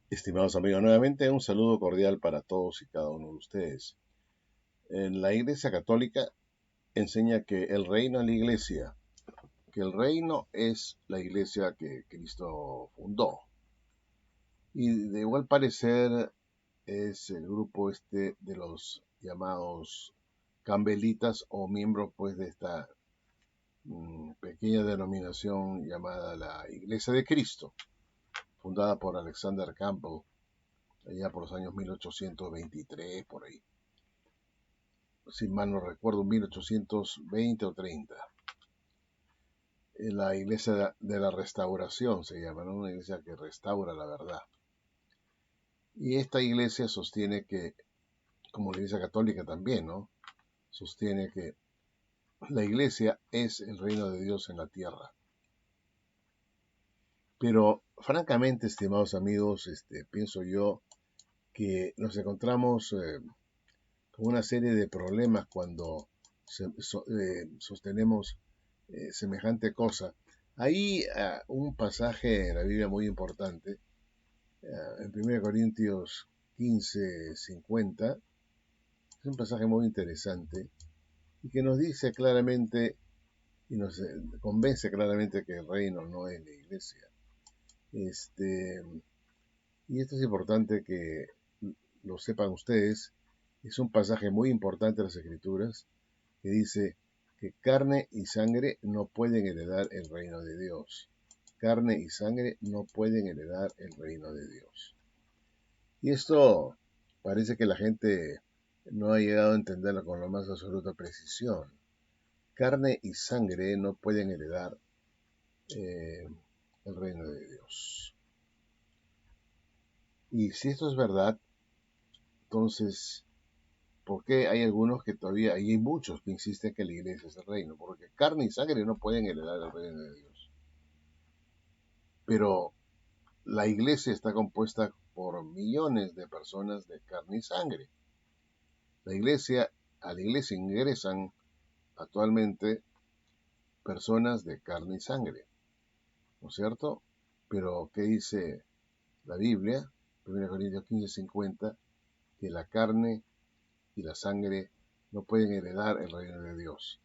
Estimados amigos, nuevamente un saludo cordial para todos y cada uno de ustedes. En la Iglesia Católica enseña que el reino es la Iglesia, que el reino es la Iglesia que Cristo fundó. Y de igual parecer es el grupo de los llamados cambelitas o miembros pues de esta pequeña denominación llamada la Iglesia de Cristo, fundada por Alexander Campbell allá por los años 1823, por ahí. Si mal no recuerdo, 1820 o 30. La iglesia de la restauración se llama, ¿no? Una iglesia que restaura la verdad. Y esta iglesia sostiene que, como la iglesia católica también, ¿no? Sostiene que la iglesia es el reino de Dios en la tierra. Pero, francamente, estimados amigos, pienso yo que nos encontramos con una serie de problemas cuando sostenemos semejante cosa. Hay un pasaje en la Biblia muy importante, en 1 Corintios 15:50, es un pasaje muy interesante y que nos dice claramente y nos convence claramente que el reino no es la iglesia. Y esto es importante que lo sepan ustedes. Es un pasaje muy importante de las Escrituras que dice que carne y sangre no pueden heredar el reino de Dios. Carne y sangre no pueden heredar el reino de Dios. Y esto parece que la gente no ha llegado a entenderlo con la más absoluta precisión. Carne y sangre no pueden heredar eh, el reino de Dios. Y si esto es verdad, entonces, ¿por qué hay algunos que todavía, y hay muchos que insisten que la iglesia es el reino? Porque carne y sangre no pueden heredar el reino de Dios. Pero la iglesia está compuesta por millones de personas de carne y sangre. A la iglesia ingresan actualmente personas de carne y sangre, ¿no es cierto? Pero, ¿qué dice la Biblia? 1 Corintios 15:50, que la carne y la sangre no pueden heredar el reino de Dios.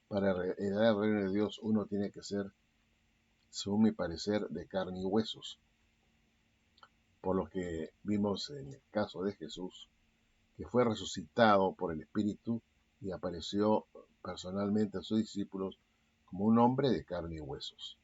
Para heredar el reino de Dios uno tiene que ser, según mi parecer, de carne y huesos. Por lo que vimos en el caso de Jesús, que fue resucitado por el Espíritu y apareció personalmente a sus discípulos como un hombre de carne y huesos.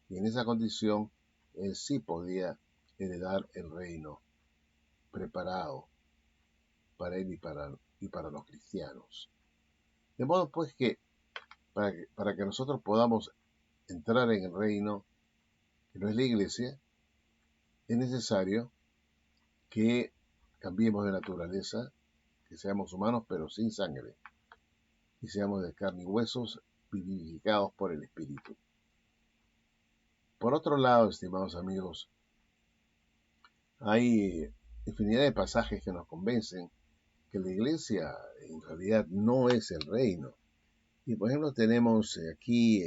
Y en esa condición, él sí podía heredar el reino preparado para él y para los cristianos. De modo pues que para que nosotros podamos entrar en el reino, que no es la iglesia, es necesario que cambiemos de naturaleza, que seamos humanos pero sin sangre, y seamos de carne y huesos, vivificados por el Espíritu. Por otro lado, estimados amigos, hay infinidad de pasajes que nos convencen que la iglesia en realidad no es el reino. Y por ejemplo tenemos aquí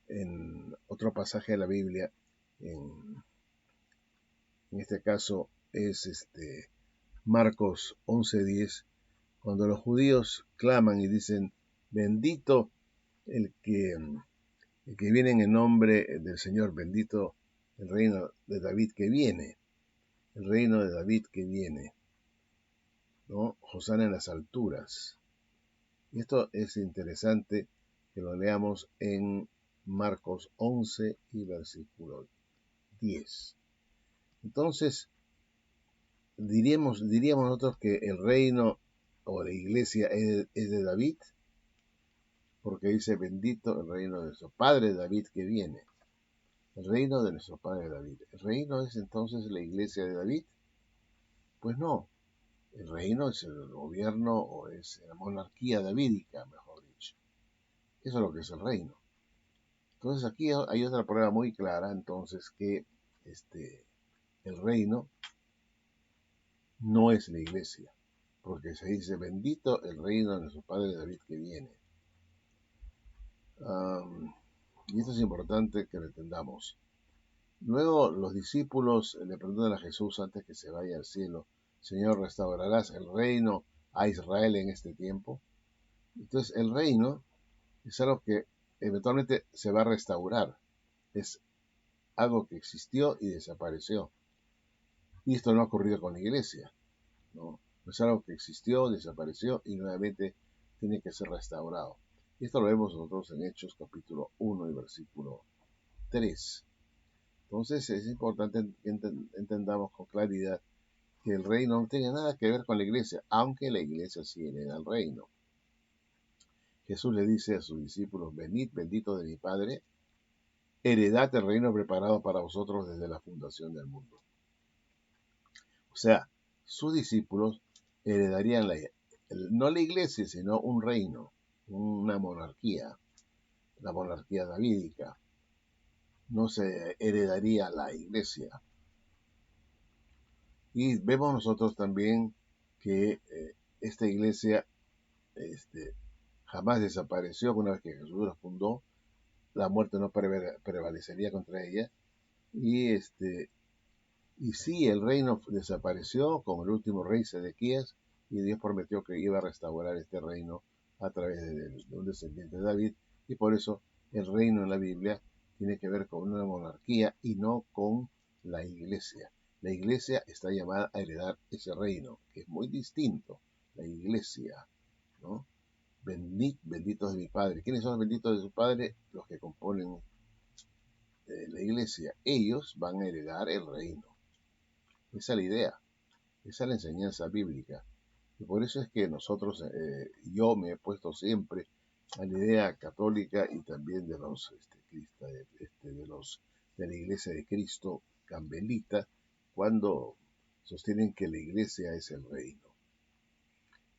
en otro pasaje de la Biblia, en este caso es Marcos 11:10, cuando los judíos claman y dicen, bendito el que, el que viene en el nombre del Señor, bendito el reino de David que viene, el reino de David que viene, ¿no? Hosana en las alturas. Y esto es interesante que lo leamos en Marcos 11 y versículo 10. Entonces, diríamos nosotros que el reino o la iglesia es de David, porque dice bendito el reino de nuestro padre David que viene. El reino de nuestro padre David. ¿El reino es entonces la iglesia de David? Pues no. El reino es el gobierno o es la monarquía davídica, mejor dicho. Eso es lo que es el reino. Entonces aquí hay otra prueba muy clara, entonces, que el reino no es la iglesia, porque se dice bendito el reino de nuestro padre David que viene. Y esto es importante que lo entendamos. Luego los discípulos le preguntan a Jesús antes que se vaya al cielo, Señor, ¿restaurarás el reino a Israel en este tiempo? Entonces el reino es algo que eventualmente se va a restaurar, es algo que existió y desapareció. Y esto no ha ocurrido con la iglesia, ¿no? No es algo que existió, desapareció y nuevamente tiene que ser restaurado. Y esto lo vemos nosotros en Hechos capítulo 1 y versículo 3. Entonces es importante que entendamos con claridad que el reino no tiene nada que ver con la iglesia, aunque la iglesia sí hereda el reino. Jesús le dice a sus discípulos, venid benditos de mi Padre, heredad el reino preparado para vosotros desde la fundación del mundo. O sea, sus discípulos heredarían no la iglesia, sino un reino, una monarquía, la monarquía davídica. No se heredaría la iglesia. Y vemos nosotros también que esta iglesia jamás desapareció. Una vez que Jesús la fundó, la muerte no prevalecería contra ella. Y sí, el reino desapareció con el último rey Sedequías, y Dios prometió que iba a restaurar este reino a través de un descendiente de David, y por eso el reino en la Biblia tiene que ver con una monarquía y no con la iglesia. La iglesia está llamada a heredar ese reino, que es muy distinto. La iglesia, ¿no? Benditos de mi Padre. ¿Quiénes son los benditos de su Padre? Los que componen la iglesia. Ellos van a heredar el reino. Esa es la idea, esa es la enseñanza bíblica. Y por eso es que nosotros, yo me he puesto siempre a la idea católica y también de los de la Iglesia de Cristo Cambelita, cuando sostienen que la Iglesia es el reino.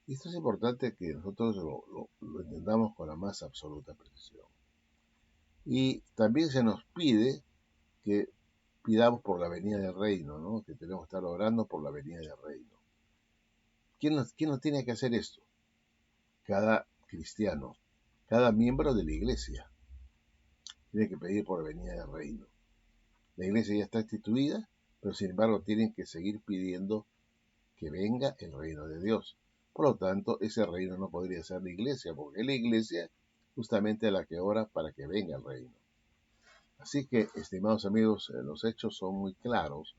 Y esto es importante que nosotros lo entendamos con la más absoluta precisión. Y también se nos pide que pidamos por la venida del reino, ¿no? Que tenemos que estar orando por la venida del reino. ¿Quién nos tiene que hacer esto? Cada cristiano, cada miembro de la iglesia tiene que pedir por la venida del reino. La iglesia ya está instituida, pero sin embargo tienen que seguir pidiendo que venga el reino de Dios. Por lo tanto, ese reino no podría ser la iglesia, porque es la iglesia justamente la que ora para que venga el reino. Así que, estimados amigos, los hechos son muy claros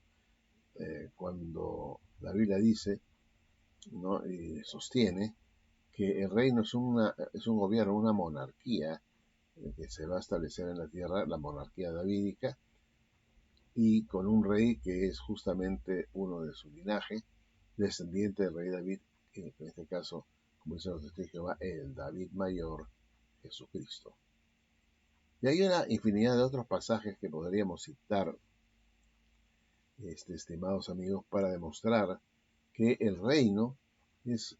cuando la Biblia dice, ¿no? Y sostiene que el reino es un gobierno, una monarquía que se va a establecer en la tierra, la monarquía davídica, y con un rey que es justamente uno de su linaje, descendiente del rey David, en este caso, como dicen los testigos de Jehová, el David mayor, Jesucristo. Y hay una infinidad de otros pasajes que podríamos citar, estimados amigos, para demostrar que el reino es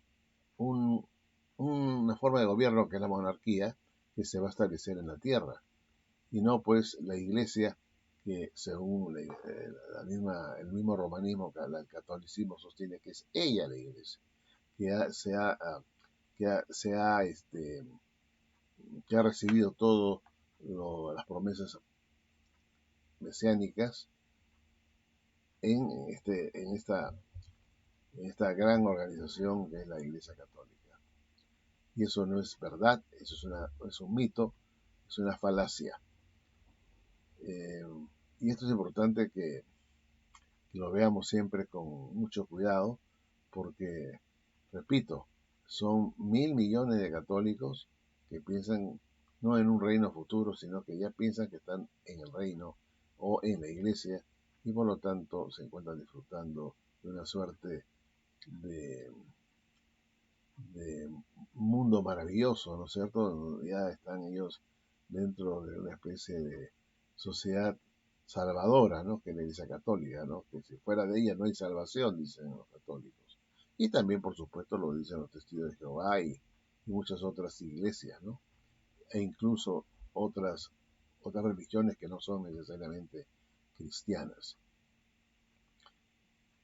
una forma de gobierno que es la monarquía que se va a establecer en la tierra, y no pues la iglesia que según el mismo romanismo que el catolicismo sostiene que es ella la iglesia, que ha recibido todas las promesas mesiánicas en esta gran organización que es la Iglesia Católica. Y eso no es verdad, eso es un mito, es una falacia. Y esto es importante que lo veamos siempre con mucho cuidado, porque, repito, son 1.000 millones de católicos que piensan no en un reino futuro, sino que ya piensan que están en el reino o en la iglesia, y por lo tanto se encuentran disfrutando de una suerte de, de mundo maravilloso, ¿no es cierto? Ya están ellos dentro de una especie de sociedad salvadora, ¿no? Que es la Iglesia Católica, ¿no? Que si fuera de ella no hay salvación, dicen los católicos. Y también, por supuesto, lo dicen los testigos de Jehová y muchas otras iglesias, ¿no? E incluso otras religiones que no son necesariamente cristianas.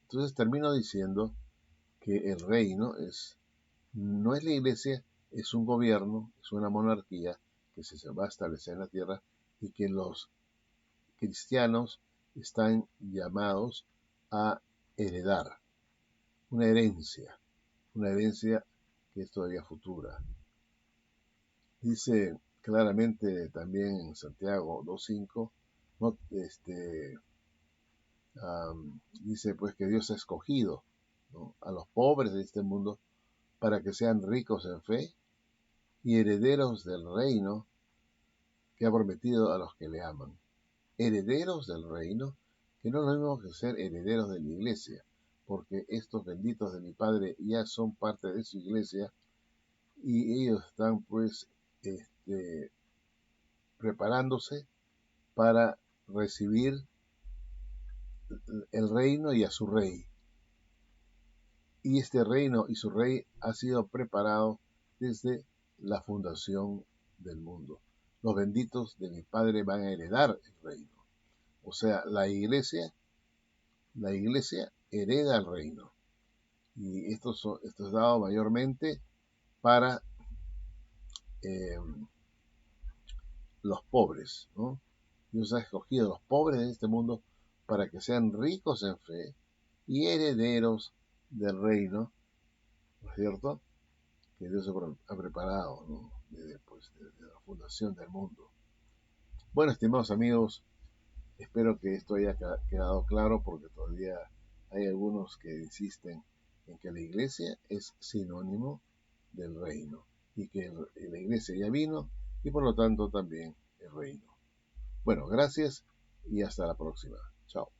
Entonces termino diciendo que el reino no es la iglesia, es un gobierno, es una monarquía que se va a establecer en la tierra, y que los cristianos están llamados a heredar una herencia que es todavía futura. Dice claramente también en Santiago 2.5, ¿no? Dice pues que Dios ha escogido, ¿no?, a los pobres de este mundo para que sean ricos en fe y herederos del reino que ha prometido a los que le aman. Herederos del reino, que no es lo mismo que ser herederos de la iglesia, porque estos benditos de mi Padre ya son parte de su iglesia y ellos están pues preparándose para recibir el reino y a su rey. Y este reino y su rey ha sido preparado desde la fundación del mundo. Los benditos de mi Padre van a heredar el reino. O sea, la iglesia hereda el reino. Y esto es dado mayormente para los pobres, ¿no? Dios ha escogido a los pobres de este mundo para que sean ricos en fe y herederos del reino, ¿no es cierto?, que Dios ha preparado, ¿no?, desde la fundación del mundo. Bueno, estimados amigos, espero que esto haya quedado claro, porque todavía hay algunos que insisten en que la iglesia es sinónimo del reino y que la iglesia ya vino y por lo tanto también el reino. Bueno, gracias y hasta la próxima. Chao.